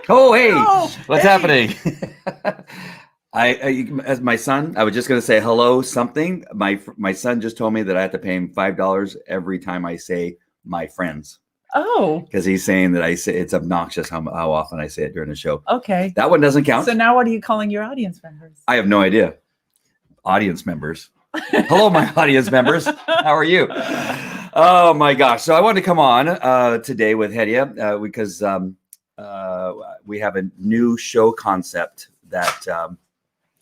Oh, hey, No, what's hey. happening? As my son, I was just going to say hello something. My son just told me that I have to pay him $5 every time I say my friends, Oh, because he's saying that I say it's obnoxious how often I say it during the show. okay. That one doesn't count. So now what are you calling your audience members? I have no idea. Audience members. Hello, my audience members. How are you? Oh my gosh! So I wanted to come on today with Hedia because we have a new show concept that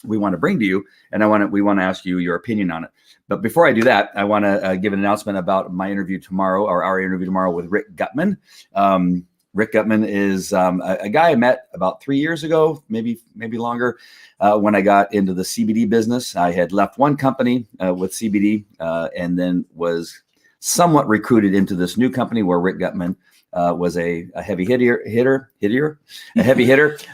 we want to bring to you, and we want to ask you your opinion on it. But before I do that, I want to give an announcement about my interview tomorrow, or our interview tomorrow with Rick Gutman. Rick Gutman is a guy I met about 3 years ago, maybe longer, when I got into the CBD business. I had left one company with CBD and then was somewhat recruited into this new company where Rick Gutman was a heavy hitter,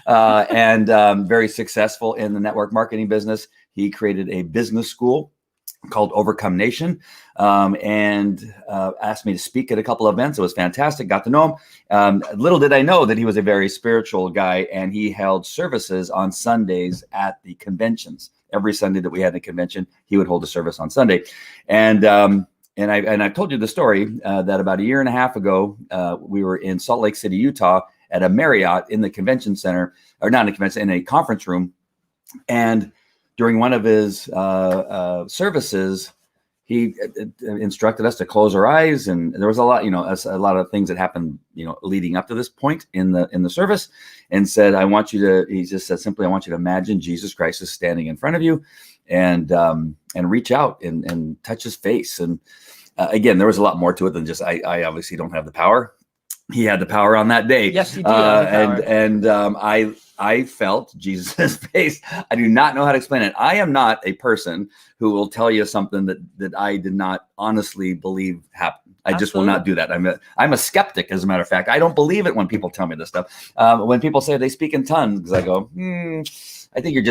and very successful in the network marketing business. He created a business school called Overcome Nation, and asked me to speak at a couple of events. It was fantastic. Got to know him. Little did I know that he was a very spiritual guy, and he held services on Sundays at the conventions. Every Sunday that we had the convention, he would hold a service on Sunday. And I told you the story that about a year and a half ago, we were in Salt Lake City, Utah, at a Marriott in the convention center, or not in a convention, in a conference room. And during one of his services, he instructed us to close our eyes, and there was a lot of things that happened, leading up to this point in the service, and said, he just said simply, I want you to imagine Jesus Christ is standing in front of you, and reach out and touch his face. And again, there was a lot more to it than just, I obviously don't have the power. He had the power on that day. Yes, you do have the power. I felt Jesus' face. I do not know how to explain it. I am not a person who will tell you something that I did not honestly believe happened. I just will not do that. I'm a skeptic, as a matter of fact. I don't believe it when people tell me this stuff. When people say they speak in tongues, I go, I think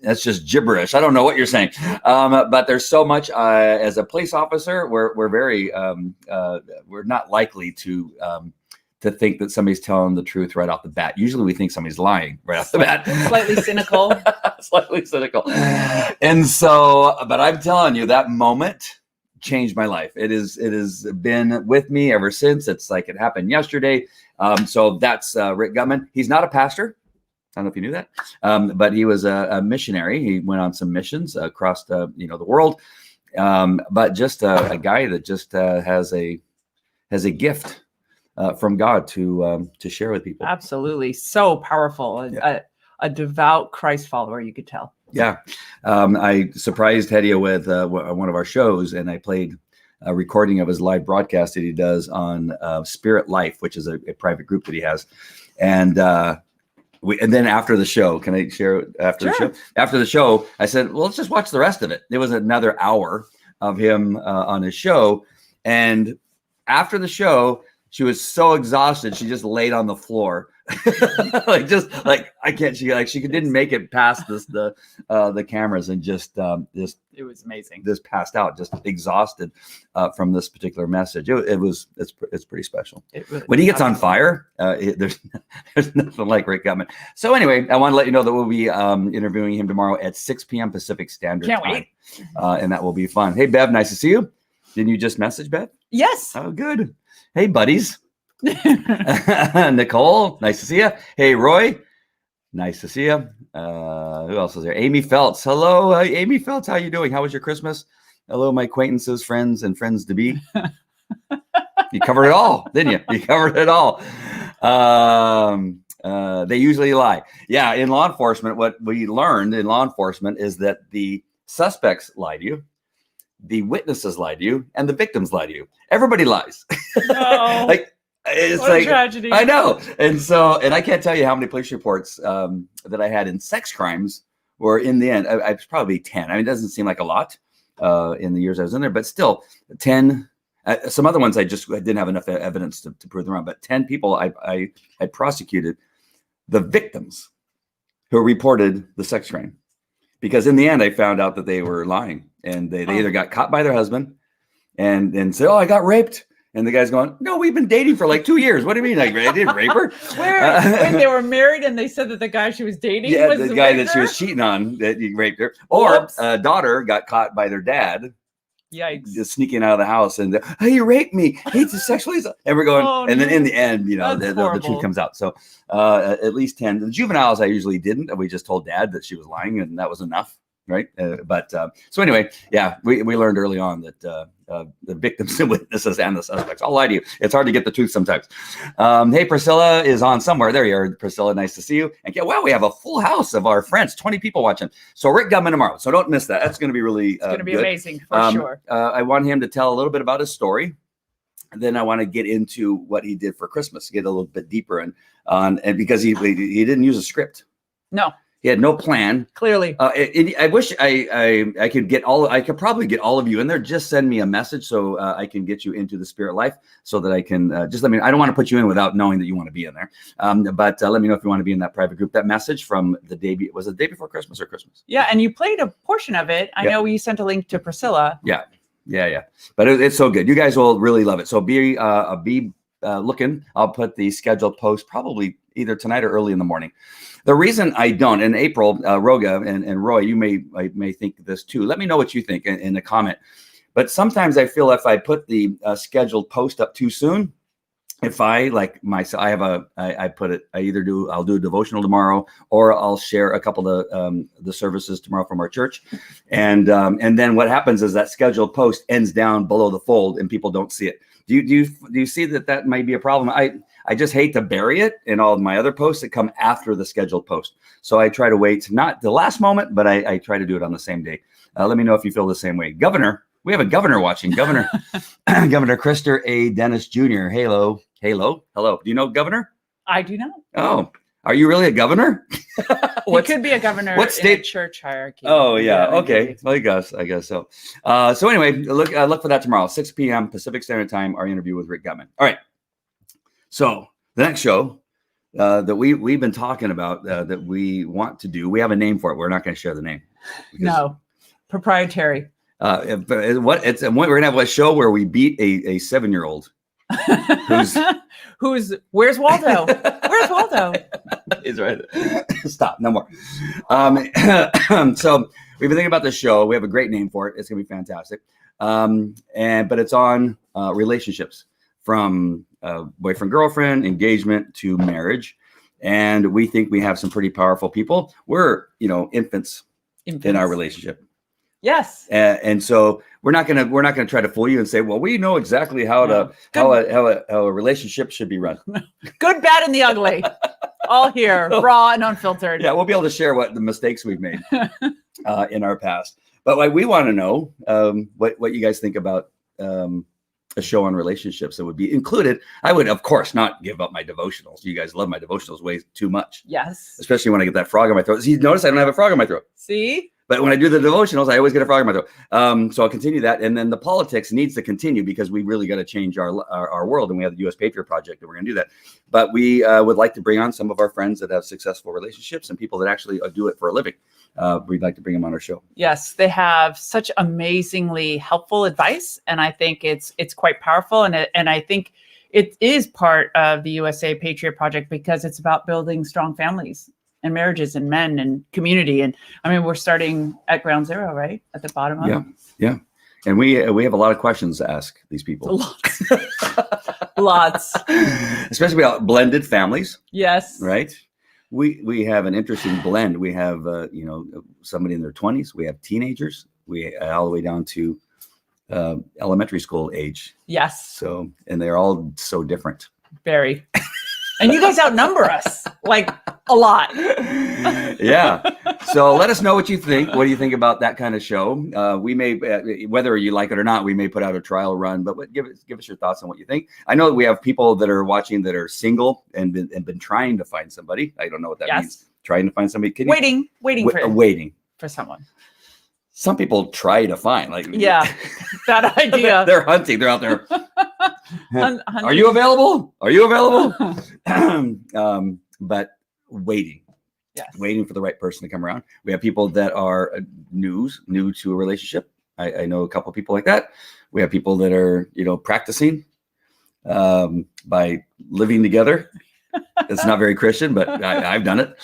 that's just gibberish. I don't know what you're saying. But there's so much, as a police officer, we're very, we're not likely to think that somebody's telling the truth right off the bat. Usually we think somebody's lying right off the bat. Slightly cynical. Slightly cynical. And so, but I'm telling you, that moment changed my life. It has been with me ever since. It's like it happened yesterday. So that's Rick Gutman. He's not a pastor. I don't know if you knew that, but he was a missionary. He went on some missions across the world, but just a guy that just has a gift from God to share with people. Absolutely. So powerful. Yeah. A devout Christ follower, you could tell. Yeah. I surprised Hedia with one of our shows, and I played a recording of his live broadcast that he does on Spirit Life, which is a private group that he has. And then after the show, can I share after the show? After the show, I said, well, let's just watch the rest of it. It was another hour of him on his show. And after the show, she was so exhausted, she just laid on the floor, I can't. She didn't make it past the cameras, and just it was amazing. Just passed out, just exhausted from this particular message. It's pretty special. When he gets on fire, there's nothing like Rick Gutman. So anyway, I want to let you know that we'll be interviewing him tomorrow at 6 p.m. Pacific Standard Time. Can't wait, and that will be fun. Hey Bev, nice to see you. Didn't you just message Bev? Yes. Oh, good. Hey, buddies. Nicole, nice to see you. Hey, Roy, nice to see you. Who else is there? Amy Feltz. Hello, Amy Feltz. How you doing? How was your Christmas? Hello, my acquaintances, friends, and friends to be. You covered it all, didn't you? You covered it all. They usually lie. Yeah, in law enforcement, what we learned in law enforcement is that the suspects lie to you, the witnesses lie to you, and the victims lie to you. Everybody lies. Oh, it's what a tragedy. I know. And I can't tell you how many police reports that I had in sex crimes were, in the end, I was probably 10. I mean, it doesn't seem like a lot in the years I was in there, but still 10. Some other ones I didn't have enough evidence to prove them wrong, but 10 people I had prosecuted the victims who reported the sex crime. Because in the end, I found out that they were lying, and they either got caught by their husband and said, "Oh, I got raped," And the guy's going, no, we've been dating for like 2 years. What do you mean? Like, I didn't rape her. When they were married and they said that the guy she was dating was the guy that she was cheating on, that he raped her. Or a daughter got caught by their dad. Yikes. Just sneaking out of the house and, hey, you raped me. Hate to sexually. And we're going, and then in the end, the truth comes out. So at least 10. The juveniles I usually didn't. We just told dad that she was lying, and that was enough. Right. So anyway, yeah, we learned early on that the victims, the witnesses, and the suspects all lie to you. It's hard to get the truth sometimes. Hey, Priscilla is on somewhere. There you are, Priscilla. Nice to see you. And wow, we have a full house of our friends, 20 people watching. So Rick Gutman tomorrow. So don't miss that. That's going to be really it's going to be good. Amazing for sure. I want him to tell a little bit about his story. And then I want to get into what he did for Christmas, get a little bit deeper and because he didn't use a script. No. He had no plan. Clearly. I wish I could get I could probably get all of you in there. Just send me a message so I can get you into the spirit life so that I can just let me, I don't want to put you in without knowing that you want to be in there. But let me know if you want to be in that private group. That message from the day, was it the day before Christmas or Christmas? Yeah. And you played a portion of it. I know you sent a link to Priscilla. Yeah. But it's so good. You guys will really love it. So be looking. I'll put the scheduled post probably either tonight or early in the morning. The reason I don't, in April, Roga and Roy, you may think this too. Let me know what you think in the comment. But sometimes I feel if I put the scheduled post up too soon, if I I'll do a devotional tomorrow, or I'll share a couple of the services tomorrow from our church. And then what happens is that scheduled post ends down below the fold and people don't see it. Do you see that might be a problem? I just hate to bury it in all of my other posts that come after the scheduled post. So I try to wait, not the last moment, but I try to do it on the same day. Let me know if you feel the same way. Governor, we have a governor watching. Governor Krister A. Dennis Jr. Hello. Do you know Governor? I do not. Oh, are you really a governor? He could be a governor what state? In a church hierarchy. Oh, yeah. Okay. Well, I guess so. So anyway, look for that tomorrow, 6 p.m. Pacific Standard Time, our interview with Rick Gutman. All right. So the next show that we've been talking about that we want to do, we have a name for it. We're not going to share the name. No, proprietary. We're going to have a show where we beat a 7-year-old. Where's Waldo? Where's Waldo? He's right. Stop. No more. So we've been thinking about this show. We have a great name for it. It's going to be fantastic. But it's on relationships, from boyfriend, girlfriend, engagement to marriage. And we think we have some pretty powerful people. We're, infants in our relationship. Yes. And so we're not gonna try to fool you and say, well, we know exactly how a relationship should be run. Good, bad, and the ugly, all here, raw and unfiltered. Yeah, we'll be able to share what the mistakes we've made in our past. But we want to know what you guys think about a show on relationships that would be included. I would, of course, not give up my devotionals. You guys love my devotionals way too much. Yes. Especially when I get that frog in my throat. See, notice I don't have a frog in my throat. See? But when I do the devotionals, I always get a frog in my throat. So I'll continue that. And then the politics needs to continue because we really got to change our world. And we have the U.S. Patriot Project, and we're going to do that. But we would like to bring on some of our friends that have successful relationships and people that actually do it for a living. We'd like to bring them on our show. Yes, they have such amazingly helpful advice. And I think it's quite powerful. And I think it is part of the USA Patriot Project because it's about building strong families and marriages and men and community. And I mean, we're starting at ground zero, right? At the bottom of it. Yeah. And we have a lot of questions to ask these people. Lots. Especially about blended families. Yes. Right. We have an interesting blend. We have, somebody in their 20s. We have teenagers. We all the way down to elementary school age. Yes. So, and they're all so different. Very. And you guys outnumber us like a lot. Yeah. So let us know what you think. What do you think about that kind of show? We may, whether you like it or not, we may put out a trial run, but give us your thoughts on what you think. I know that we have people that are watching that are single and been trying to find somebody. I don't know what that means. Trying to find somebody. Waiting for someone. Some people try to find, that idea. They're hunting. They're out there. Are you available? But waiting. Yes. Waiting for the right person to come around. We have people that are new to a relationship. I know a couple of people like that. We have people that are, practicing. by living together. It's not very Christian, but I've done it.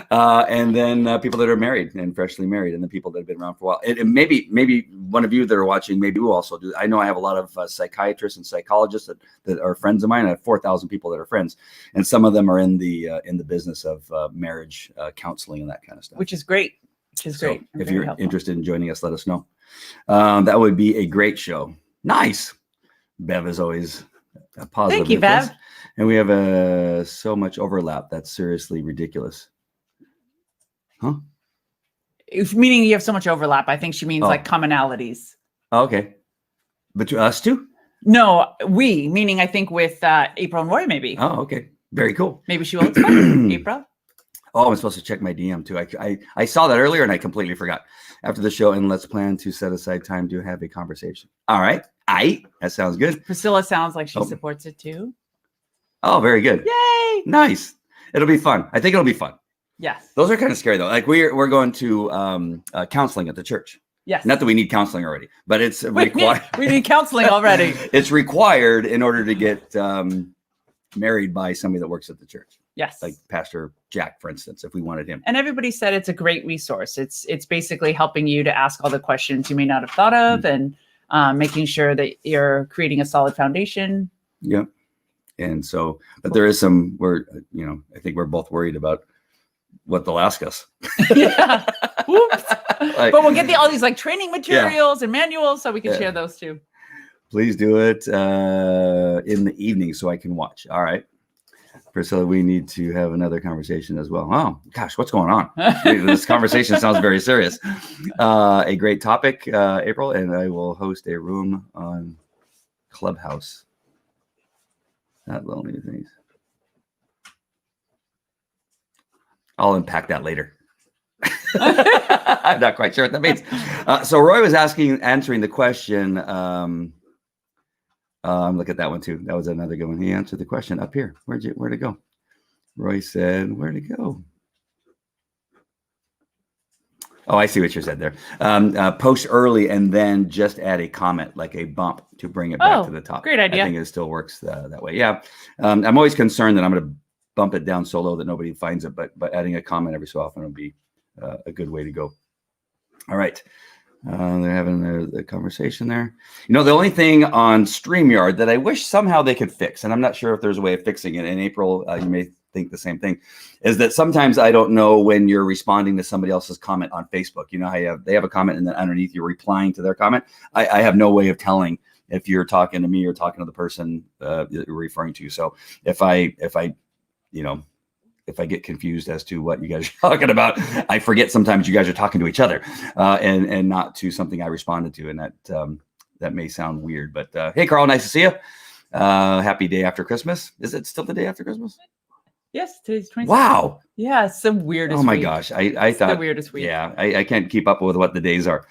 And then people that are married and freshly married, and the people that have been around for a while. And maybe one of you that are watching, maybe you also do. I know I have a lot of psychiatrists and psychologists that are friends of mine. I have 4,000 people that are friends, and some of them are in the business of marriage counseling and that kind of stuff. Which is great. Which is great. If you're interested in joining us, let us know. That would be a great show. Nice. Bev is always a positive. Thank you, Bev. And we have so much overlap. That's seriously ridiculous. Huh? Meaning you have so much overlap. I think she means like commonalities. Okay. Between us two? No, meaning I think with April and Roy, maybe. Oh, okay. Very cool. Maybe she will explain. April? Oh, I'm supposed to check my DM too. I saw that earlier and I completely forgot. After the show, and let's plan to set aside time to have a conversation. All right. That sounds good. Priscilla sounds like she supports it too. Oh, very good. Yay! Nice. It'll be fun. I think it'll be fun. Yes. Those are kind of scary though. Like we're going to counseling at the church. Yes. Not that we need counseling already, but it's required. We need counseling already. It's required in order to get married by somebody that works at the church. Yes. Like Pastor Jack, for instance, if we wanted him. And everybody said it's a great resource. It's basically helping you to ask all the questions you may not have thought of, and making sure that you're creating a solid foundation. Yep. And so, but there is some, I think we're both worried about what they'll ask us. Yeah. Oops. But we'll get all these like training materials and manuals so we can share those too. Please do it in the evening so I can watch. All right. Priscilla, we need to have another conversation as well. Oh, gosh, what's going on? This conversation sounds very serious. A great topic, April, and I will host a room on Clubhouse. Not lonely things. I'll unpack that later. I'm not quite sure what that means. So Roy was answering the question. Look at that one too. That was another good one. He answered the question up here. Where'd it go? Roy said, where'd it go? Oh, I see what you said there. Post early and then just add a comment, like a bump, to bring it back to the top. Great idea. I think it still works that way. Yeah. I'm always concerned that I'm going to bump it down so low that nobody finds it, but adding a comment every so often will be a good way to go. All right. They're having the conversation there. The only thing on StreamYard that I wish somehow they could fix, and I'm not sure if there's a way of fixing it. In April, you may think the same thing, is that sometimes I don't know when you're responding to somebody else's comment on Facebook. How they have a comment and then underneath you're replying to their comment. I have no way of telling if you're talking to me or talking to the person you're referring to. So if I get confused as to what you guys are talking about, I forget sometimes you guys are talking to each other and not to something I responded to. And that may sound weird, but hey, Carl, nice to see you. Happy day after Christmas. Is it still the day after Christmas? Yes, today's 26th. Wow. Yeah, it's the weirdest week. Oh my week. gosh. I thought the weirdest week. Yeah, I can't keep up with what the days are.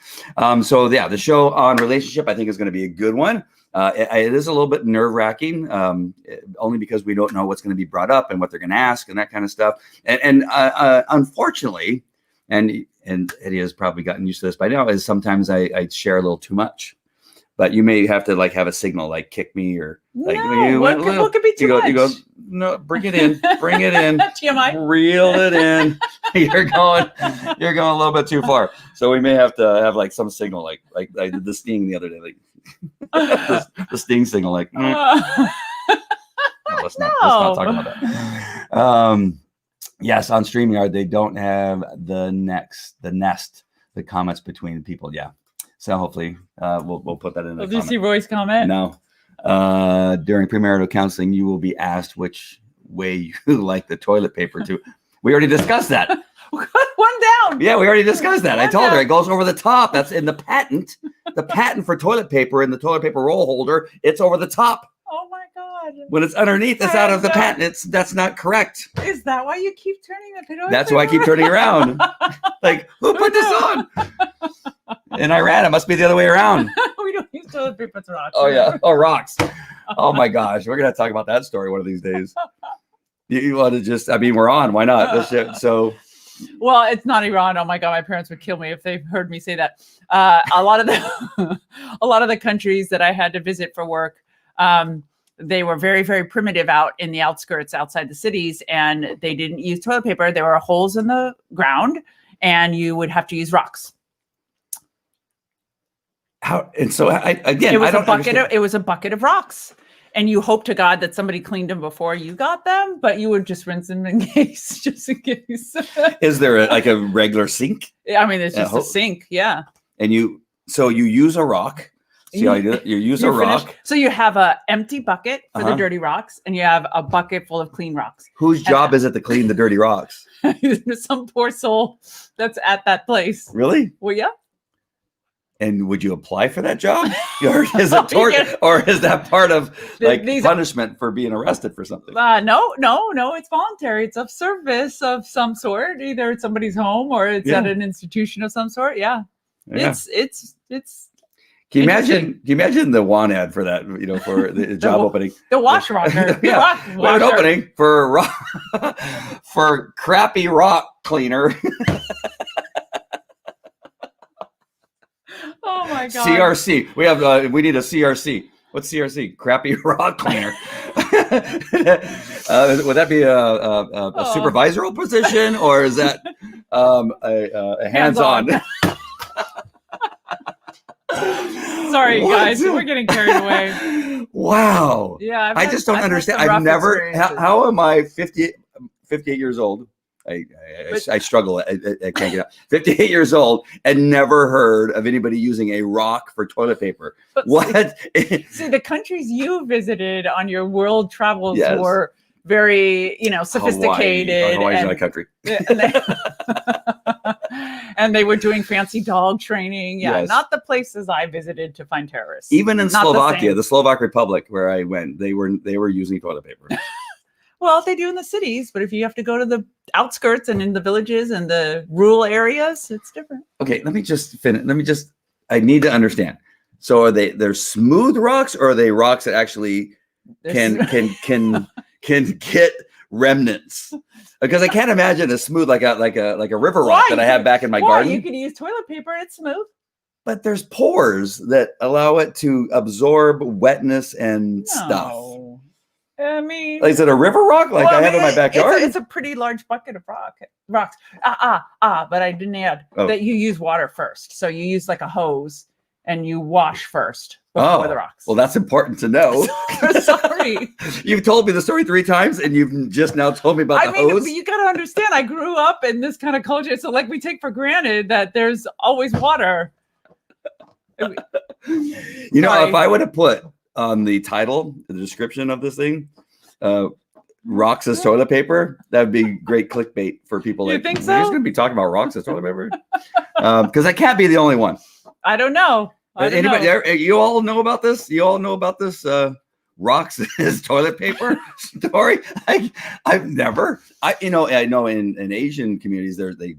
So yeah, the show on relationship, I think, is going to be a good one. It is a little bit nerve-wracking, only because we don't know what's going to be brought up and what they're going to ask and that kind of stuff. And unfortunately, and Eddie has probably gotten used to this by now, is sometimes I share a little too much. But you may have to have a signal, like kick me or like what could be too much? You go, no, bring it in. TMI. Reel it in. You're going a little bit too far. So we may have to have some signal, like I did the sting the other day, the sting signal, let's not talk about that. Yes, on StreamYard they don't have the comments between people. Yeah. So hopefully we'll put that in the comment. Did you see Roy's comment? No. During premarital counseling, you will be asked which way you like the toilet paper to. We already discussed that. One down. Yeah, we already discussed that. I told her it goes over the top. That's in the patent. The patent for toilet paper and the toilet paper roll holder, it's over the top. Oh my God. When it's underneath, it's out of the patent. That's not correct. Is that why you keep turning the toilet That's paper? why I keep turning around. Who put this on? In Iran, it must be the other way around. We don't use toilet paper, it's rocks. Oh, yeah. Oh, rocks. Oh, my gosh. We're going to talk about that story one of these days. You want to we're on. Why not? So Well, it's not Iran. Oh my God, my parents would kill me if they heard me say that. A lot of the a lot of the countries that I had to visit for work, they were very, very primitive out in the outskirts, outside the cities, and they didn't use toilet paper. There were holes in the ground, and you would have to use rocks. How? And so again, It was I don't understand. it was a bucket of rocks. And you hope to God that somebody cleaned them before you got them, but you would just rinse them in case, just in case. Is there like a regular sink? I mean, it's just a sink, yeah. And you use a rock. See how you do it? You use a rock. Finished. So you have an empty bucket for the dirty rocks, and you have a bucket full of clean rocks. Whose job is it to clean the dirty rocks? Some poor soul that's at that place. Really? Well, yeah. And would you apply for that job? Or is it or is that part of like punishment for being arrested for something? No, it's voluntary. It's a service of some sort. Either it's somebody's home or it's at an institution of some sort. Yeah. It's Can you imagine the want ad for that, for the job opening? The wash rocker. An opening for crappy rock cleaner. Oh my God. CRC. We need a CRC. What's CRC? Crappy rock cleaner. Would that be a supervisorial position, or is that a hands-on? Sorry, guys, we're getting carried away. Wow. Yeah, I just don't understand. I've never. How am I 58 years old? I struggle. I can't get out. 58 years old and never heard of anybody using a rock for toilet paper. What? See, the countries you visited on your world travels were very, sophisticated. Hawaii's not a country. And they were doing fancy dog training. Yeah, not the places I visited to find terrorists. Even in Slovakia, the Slovak Republic, where I went, they were using toilet paper. Well, they do in the cities, but if you have to go to the outskirts and in the villages and the rural areas, it's different. Okay, let me just finish. I need to understand. So they're smooth rocks, or are they rocks that actually can get remnants? Because I can't imagine a smooth like a river rock that I have back in my garden. You could use toilet paper; it's smooth. But there's pores that allow it to absorb wetness and stuff. I mean, is it a river rock I have in my backyard? It's a pretty large bucket of rocks. But I didn't add that you use water first. So you use like a hose and you wash first before the rocks. Well, that's important to know. Sorry. You've told me the story 3 times and you've just now told me about the hose. You got to understand, I grew up in this kind of culture. So we take for granted that there's always water. If I would have put on the title, the description of this thing, rocks as toilet paper, that'd be great clickbait for people. You think so? You're just going to be talking about rocks as toilet paper? Because I can't be the only one. I don't know. You all know about this? You all know about this rocks as toilet paper story? I've never. I know in Asian communities they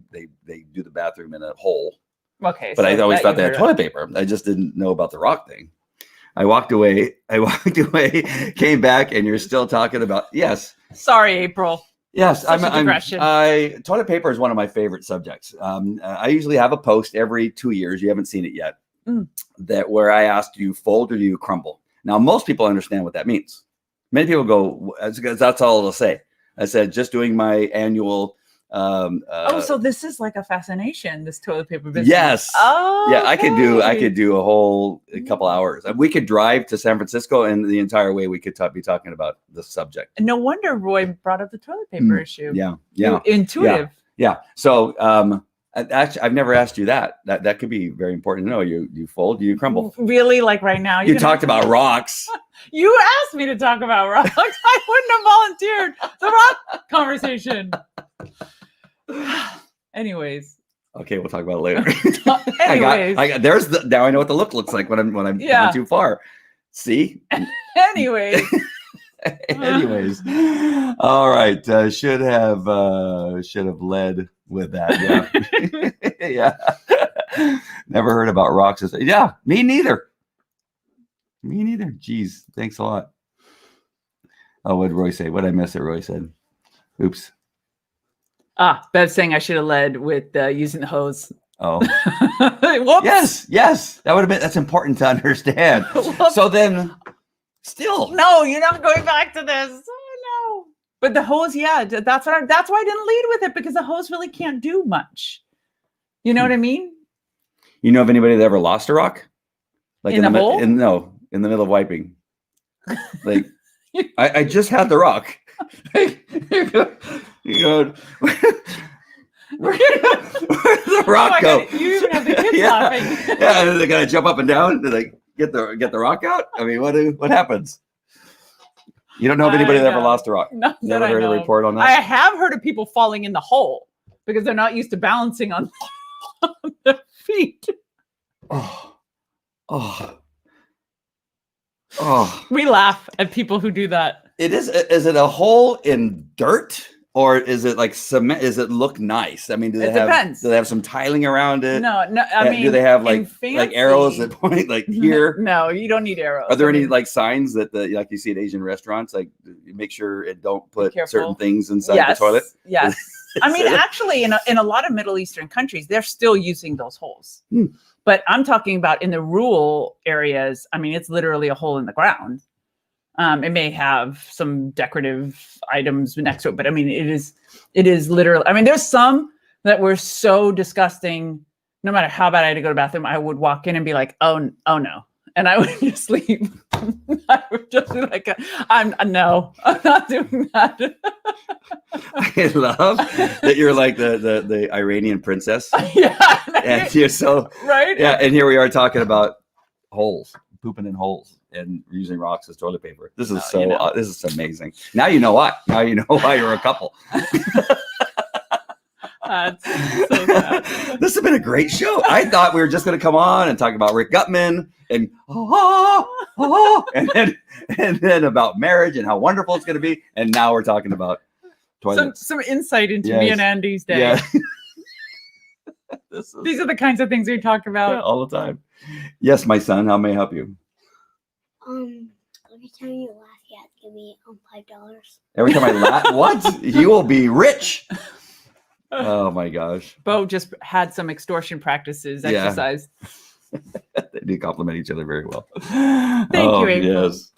do the bathroom in a hole. Okay. But I always thought they had toilet paper. I just didn't know about the rock thing. I walked away, came back, and you're still talking about, yes. Sorry, April. Yes, toilet paper is one of my favorite subjects. I usually have a post every 2 years. You haven't seen it yet. Where I ask, do you fold or do you crumble? Now, most people understand what that means. Many people go, that's all it'll say. I said, just doing my annual. So this is like a fascination, this toilet paper business. Yes. Oh, yeah. I could do a couple hours. We could drive to San Francisco, and the entire way we could be talking about the subject. No wonder Roy brought up the toilet paper issue. Yeah. Intuitive. Yeah. So, actually, I've never asked you that. That could be very important to know. You fold, you crumble. Really, like right now? You talked about rocks. You asked me to talk about rocks. I wouldn't have volunteered the rock conversation. Anyways. Okay, we'll talk about it later. Anyways. Now I know what the look looks like when I'm going too far. See? Anyways. All right. Should have led with that. Yeah. Yeah. Never heard about rocks. Yeah, me neither. Jeez, thanks a lot. Oh, what did Roy say? What did I miss that Roy said? Oops. Bev's saying I should have led with using the hose. Oh, Whoops. yes. That's important to understand. So then, still, no, you're not going back to this. Oh no. But the hose, yeah, that's why I didn't lead with it, because the hose really can't do much. You know what I mean? You know of anybody that ever lost a rock? Like in the hole? in the middle of wiping. Like, I just had the rock. You go, where did the rock go? God, you even have the kids laughing. Yeah, and they gotta jump up and down to like get the rock out. I mean, what happens? You don't know of anybody that ever lost a rock? No, never heard a report on that. I have heard of people falling in the hole because they're not used to balancing on their feet. Oh. We laugh at people who do that. Is it a hole in dirt, or is it like cement? Does it look nice? I mean, do they have some tiling around it? No. I mean, do they have like arrows that point like here? No, you don't need arrows. Are there any like signs that like you see at Asian restaurants, like make sure it don't put certain things inside the toilet? Yes. I mean, actually, in a lot of Middle Eastern countries, they're still using those holes. But I'm talking about in the rural areas. I mean, it's literally a hole in the ground. It may have some decorative items next to it, but I mean, it is literally, I mean, there's some that were so disgusting. No matter how bad I had to go to the bathroom, I would walk in and be like, oh no. And I would just leave. I would just be like, I'm not doing that. I love that you're like the Iranian princess. Yeah. And you're so, right. Yeah. And here we are talking about holes, pooping in holes and using rocks as toilet paper. This is this is amazing. Now you know why. Now you know why you're a couple. That's so sad. This has been a great show. I thought we were just going to come on and talk about Rick Gutman and and then about marriage and how wonderful it's going to be. And now we're talking about toilets. Some insight into me and Andy's day. Yeah. These are the kinds of things we talk about all the time. Yes, my son. How may I help you? Every time you laugh, you have to give me $5. Every time I laugh, what? You will be rich. Oh my gosh. Bo just had some extortion practices exercise. They do compliment each other very well. Thank you, April. Yes.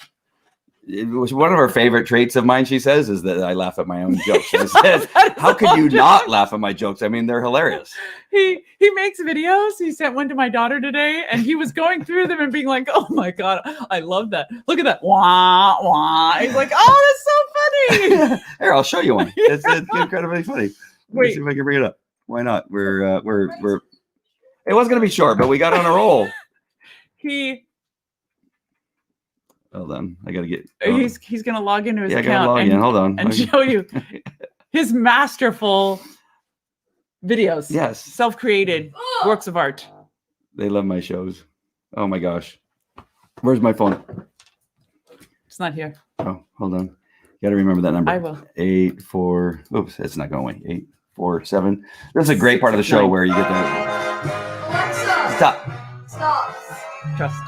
It was one of her favorite traits of mine, she says, is that I laugh at my own jokes. She says, how could you not laugh at my jokes? I mean, they're hilarious. He makes videos. He sent one to my daughter today, and he was going through them and being like, oh my God, I love that. Look at that. Wah, wah. He's like, oh, that's so funny. Here, I'll show you one. It's incredibly funny. Let me see if I can bring it up. Why not? We're it was gonna be short, but we got on a roll. Hold on. I gotta get he's gonna log into his account. I gotta log in. Hold on. And show you his masterful videos. Yes. Self-created works of art. They love my shows. Oh my gosh. Where's my phone? It's not here. Oh, hold on. You gotta remember that number. I will. 84. Oops, it's not going away. 847. This is a great part of the show where you get Alexa, stop. Trust.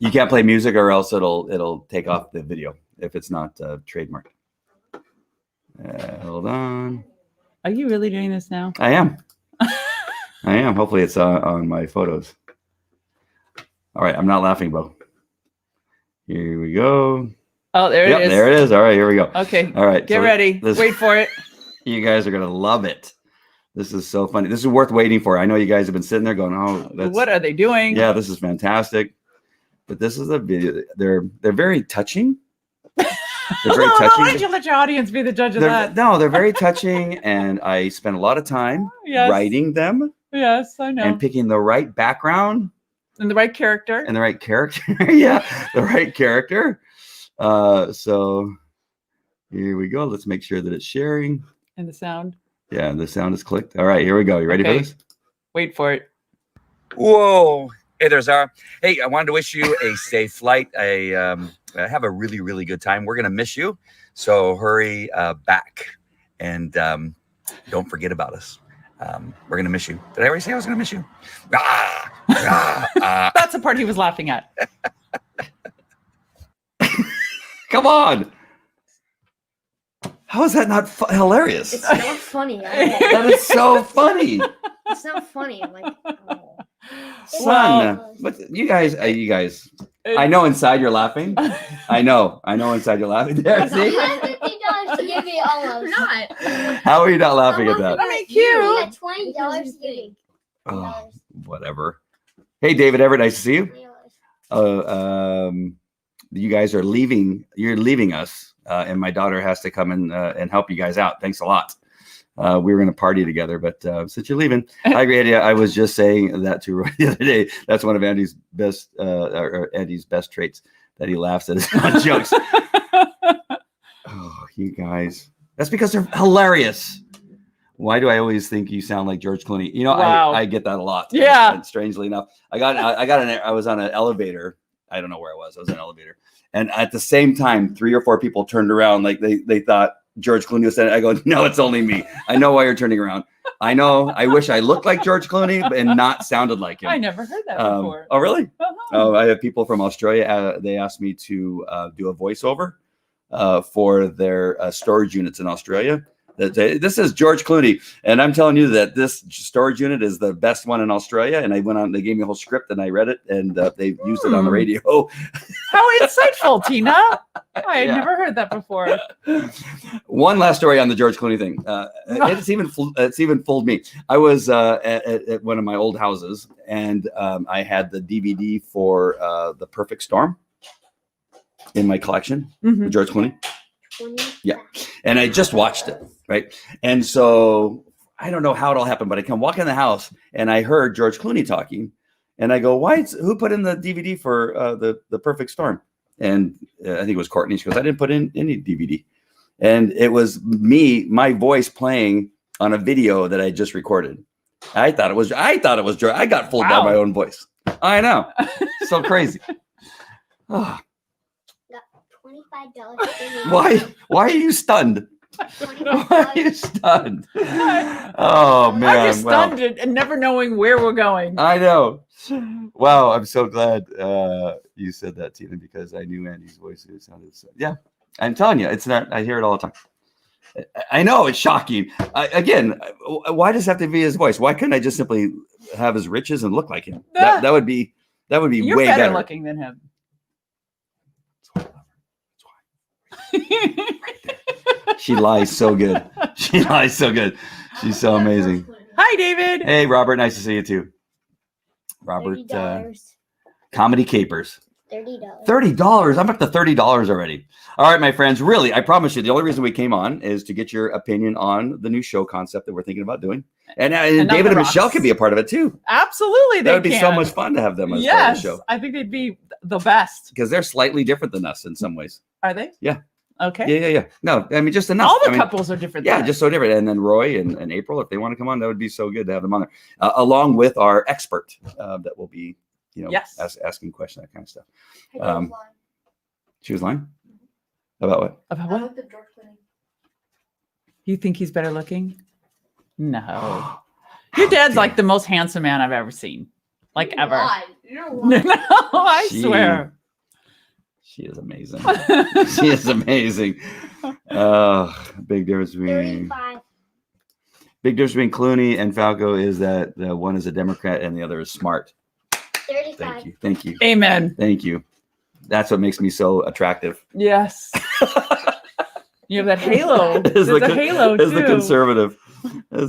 You can't play music or else it'll take off the video if it's not trademarked. Hold on. Are you really doing this now? I am. I am. Hopefully it's on my photos. All right. I'm not laughing, Bo. Here we go. Oh, there it is. There it is. All right. Here we go. Okay. All right. Get ready. Wait for it. You guys are going to love it. This is so funny. This is worth waiting for. I know you guys have been sitting there going, oh, what are they doing? Yeah, this is fantastic. But this is a video. They're very touching. They're very touching. Why don't you let your audience be the judge of that? No, they're very touching, and I spent a lot of time writing them. Yes, I know. And picking the right background. And the right character. And the right character. Yeah, the right character. So here we go. Let's make sure that it's sharing. And the sound. Yeah, the sound is clicked. All right, here we go. You ready for this? Wait for it. Whoa. Hey there, Zara. Hey, I wanted to wish you a safe flight. I have a really, really good time. We're going to miss you. So hurry back. And don't forget about us. We're going to miss you. Did I already say I was going to miss you? That's the part he was laughing at. Come on. How is that not hilarious? It's not funny. That is so funny. It's not funny. I'm like, oh. Son, but you guys, I know inside you're laughing. I know inside you're laughing. There, You see? have $50 to give me almost. Not. How are you not laughing at that? I mean, You cute. got $20 to give me. Oh, whatever. Hey, David Everett, nice to see you. You guys are leaving. You're leaving us, and my daughter has to come and help you guys out. Thanks a lot. We were going to party together, but since you're leaving, I agree. Andy, I was just saying that to Roy the other day. That's one of Andy's best traits, that he laughs at his own jokes. Oh, you guys! That's because they're hilarious. Why do I always think you sound like George Clooney? You know, Wow. I get that a lot. Yeah. And strangely enough, I was on an elevator. I don't know where I was. I was in an elevator, and at the same time, 3 or 4 people turned around, like they thought George Clooney was saying. I go, no, it's only me. I know why you're turning around. I know. I wish I looked like George Clooney and not sounded like him. I never heard that before. Oh, really? Uh-huh. Oh, I have people from Australia. They asked me to do a voiceover for their storage units in Australia. This is George Clooney, and I'm telling you that this storage unit is the best one in Australia. And I went on; they gave me a whole script, and I read it, and they used it on the radio. How insightful, Tina! I had Yeah. never heard that before. One last story on the George Clooney thing. It's even fooled me. I was at one of my old houses, and I had the DVD for The Perfect Storm in my collection. Mhm. George Clooney. 20? Yeah. And I just watched it, right? And so I don't know how it all happened, but I come walk in the house and I heard George Clooney talking, and I go, who put in the DVD for the Perfect Storm? And I think it was Courtney. She goes, I didn't put in any DVD. And it was my voice playing on a video that I just recorded. I thought it was George. I got fooled by Wow. my own voice. I know. So crazy. Oh, $25 to give me. why are you stunned? Why are you stunned? Oh man, I'm just stunned and never knowing where we're going. I know. Wow, I'm so glad you said that, Tina, because I knew Andy's voice. It sounded so. Yeah, I'm telling you, it's not. I hear it all the time. I know it's shocking. Again, why does it have to be his voice? Why couldn't I just simply have his riches and look like him? That would be You're way better better. looking than him. She lies so good. She lies so good. She's so amazing. Hi, David. Hey, Robert. Nice to see you too. Robert, $30. Comedy Capers. $30. $30. I'm up to $30 already. All right, my friends. Really, I promise you, the only reason we came on is to get your opinion on the new show concept that we're thinking about doing. And on David the and Michelle rocks. could be a part of it too. Absolutely, That would be so much fun to have them as part of Yes, the show, I think they'd be the best. because they're slightly different than us in some ways. Are they? Yeah. Okay. Yeah. No, I mean, just enough. All the I mean, couples are different. yeah, than just so different. And then Roy and April, if they want to come on, that would be so good to have them on there, along with our expert that will be, Yes. asking questions, that kind of stuff. Hey, Um, She was lying about what? About I what? looked at George Clooney. You think he's better looking? No. Your dad's like the most handsome man I've ever seen. Like You ever. lied. You're No, lying. I She- swear. She is amazing. She is amazing. Big difference between 35. Clooney and Falco is that one is a Democrat and the other is smart. 35. Thank you. Amen. Thank you. That's what makes me so attractive. Yes. You have that halo. As There's a halo as too.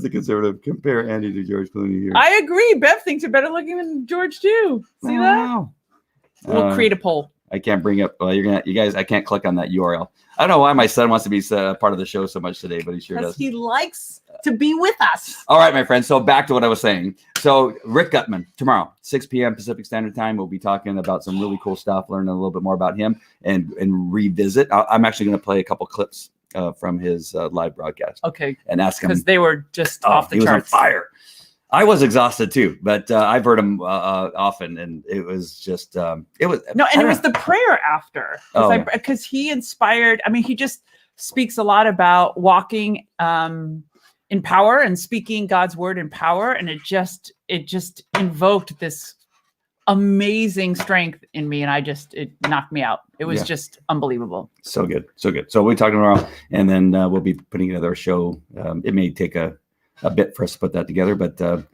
the conservative, compare Andy to George Clooney here. I agree. Bev thinks you're better looking than George too. See that? Wow. We'll create a poll. I can't bring up. Well, you guys. I can't click on that URL. I don't know why my son wants to be part of the show so much today, but he sure Because does. he likes to be with us. All right, my friends. So back to what I was saying. So Rick Gutman tomorrow, 6 p.m. Pacific Standard Time. We'll be talking about some really cool stuff, learning a little bit more about him, and revisit. I'm actually going to play a couple clips from his live broadcast Okay. and ask him. Because they were just off the he charts. was on fire. I was exhausted too, but I've heard him often, and it was just it was No, I and it don't was know. the prayer after. Oh. Because he inspired, I mean, he just speaks a lot about walking in power and speaking God's word in power. And it just invoked this amazing strength in me, and it knocked me out. It was just unbelievable. So good. So we'll be talking tomorrow, and then we'll be putting together a show. It may take a bit for us to put that together, but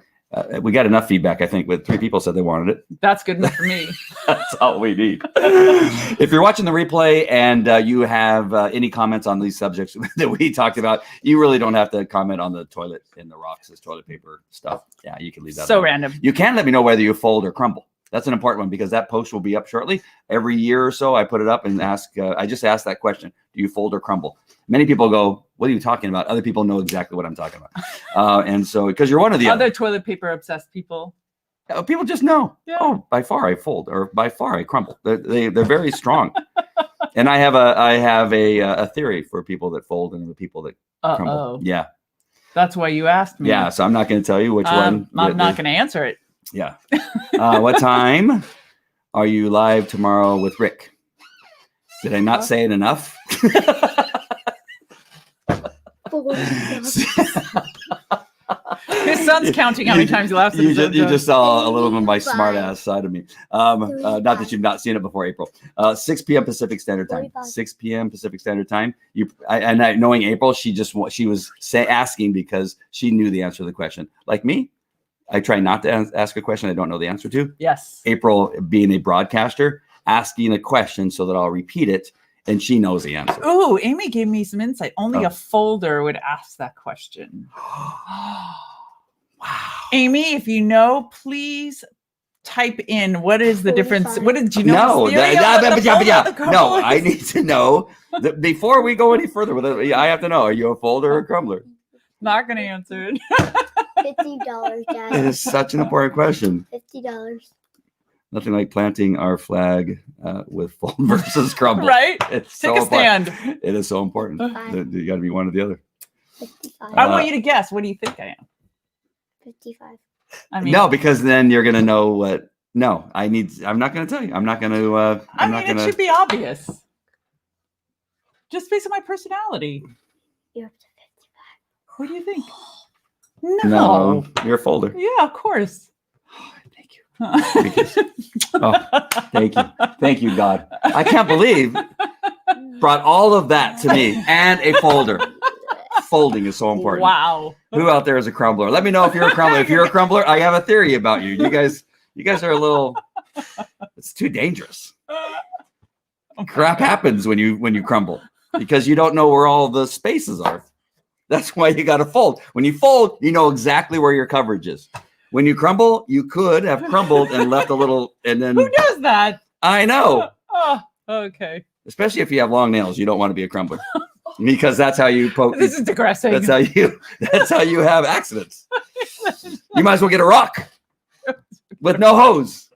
we got enough feedback, I think, with 3 people said they wanted it. That's good enough for me. That's all we need. If you're watching the replay and you have any comments on these subjects that we talked about, you really don't have to comment on the toilet in the Roxas toilet paper stuff. Yeah, you can leave that. So random. You can let me know whether you fold or crumble. That's an important one because that post will be up shortly. Every year or so, I put it up and ask. I just ask that question: do you fold or crumble? Many people go, "What are you talking about?" Other people know exactly what I'm talking about, and so because you're one of the other toilet paper obsessed people. People just know. Yeah. Oh, by far I fold, or by far I crumble. They're very strong. And I have a theory for people that fold and the people that crumble. Yeah, that's why you asked me. Yeah, so I'm not going to tell you which one. I'm not going to answer it. Yeah. What time are you live tomorrow with Rick? Did I not say it enough? His son's counting how many times he laughs. You just saw a little bit of my smart ass side of me. Not that you've not seen it before, April. 6 p.m. Pacific Standard Time. 6 p.m. Pacific Standard Time. Knowing April, she was asking because she knew the answer to the question. Like me, I try not to ask a question I don't know the answer to. Yes. April, being a broadcaster, asking a question so that I'll repeat it, and she knows the answer. Oh, Amy gave me some insight. Only a folder would ask that question. Wow. Amy, if you know, please type in what is the difference. What did you No, know? no, I need to know that before we go any further with it. I have to know: are you a folder or a crumbler? Not going to answer it. $50, Dad. It is such an important question. $50. Nothing like planting our flag with fold versus crumble. Right? It's Take so a stand. Important. It is so important. You got to be one or the other. 55. I want you to guess. What do you think I am? 55. I mean, no, because then you're going to know what. No, I'm not going to tell you. I'm not going to. It should be obvious. Just based on my personality. You're up to 55. What do you think? No, you're a folder. Yeah, of course. Thank you. Thank you, God. I can't believe brought all of that to me and a folder. Folding is so important. Wow. Who out there is a crumbler? Let me know if you're a crumbler. If you're a crumbler, I have a theory about you. You guys are a little. It's too dangerous. Crap happens when you crumble because you don't know where all the spaces are. That's why you got to fold. When you fold, you know exactly where your coverage is. When you crumble, you could have crumbled and left a little, and then. Who does that? I know. Oh, okay. Especially if you have long nails, you don't want to be a crumbler because that's how you poke. This is digressing. That's how you have accidents. You might as well get a rock with no hose.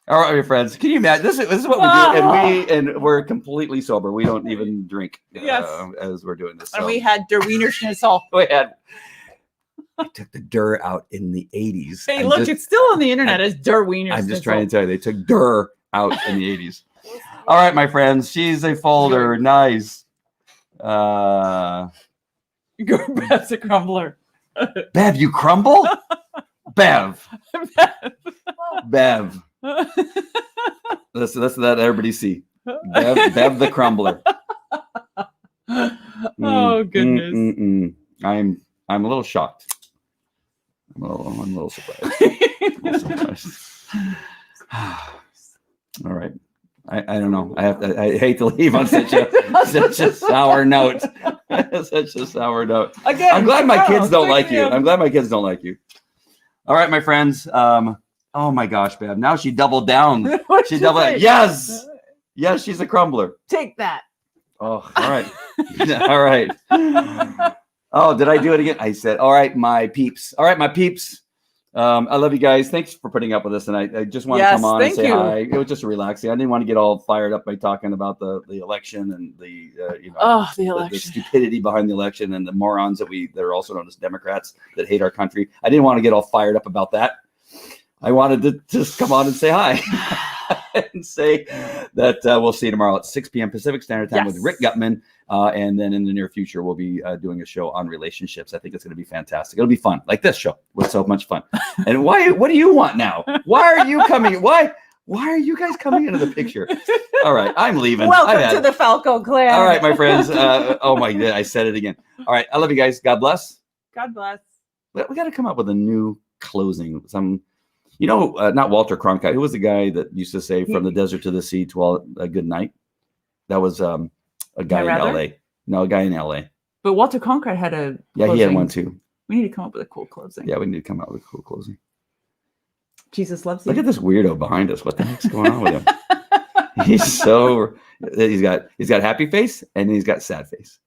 All right, my friends. Can you imagine? This is what we do, and we're completely sober. We don't even drink as we're doing this. And we had Der Wiener Schnitzel. I took the Der out in the 80s. Hey, look, it's still on the internet as Der Wiener Schnitzel. I'm just trying to tell you, they took Der out in the 80s. All right, my friends. She's a folder. Nice. Bev's a crumbler. Bev, you crumble? Bev. Let's let everybody see. Bev the crumbler. Oh goodness. I'm a little shocked. I'm a little surprised. All right. I don't know. I hate to leave on such a sour note. Such a sour note. Again, I'm glad my kids don't like you. I'm glad my kids don't like you. All right, my friends. Oh my gosh, Bev. Now she doubled down. She doubled down. Yes. Yes, she's a crumbler. Take that. Oh, all right. All right. Oh, did I do it again? I said, all right, my peeps. All right, my peeps. I love you guys. Thanks for putting up with us. And I just want to come on and say hi. It was just relaxing. I didn't want to get all fired up by talking about the election and the stupidity behind the election and the morons that are also known as Democrats that hate our country. I didn't want to get all fired up about that. I wanted to just come on and say hi. and say that we'll see you tomorrow at 6 p.m. Pacific Standard Time with Yes. Rick Gutman. And then in the near future, we'll be doing a show on relationships. I think it's going to be fantastic. It'll be fun, like this show was so much fun. And what do you want now? Why are you coming? Why are you guys coming into the picture? All right, I'm leaving. Welcome to the Falco clan. All right, my friends. Oh my God, I said it again. All right, I love you guys. God bless. God bless. We got to come up with a new closing. Not Walter Cronkite. Who was the guy that used to say "From the desert to the sea, to all a good night"? That was a guy in L.A. No, a guy in L.A. But Walter Cronkite had a closing. He had one too. We need to come up with a cool closing. Yeah, we need to come out with a cool closing. Jesus loves you. Look at this weirdo behind us. What the heck's going on with him? He's got happy face and he's got sad face.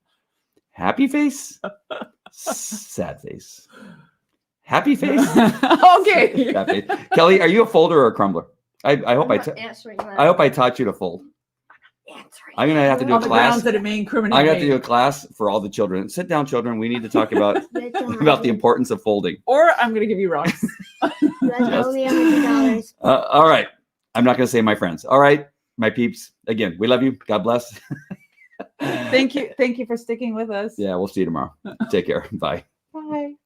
Happy face, sad face. Happy face. Okay. Sad face. Kelly, are you a folder or a crumbler? I hope answering that. I hope I taught you to fold. Answering. I'm gonna have to do a On the class. grounds that it may incriminate I'm gonna have to me. do a class for all the children. Sit down, children. We need to talk about the importance of folding. Or I'm going to give you rocks. You guys owe me $100. All right. I'm not gonna say my friends. All right, my peeps. Again, we love you. God bless. Thank you. Thank you for sticking with us. Yeah, we'll see you tomorrow. Take care. Bye. Bye.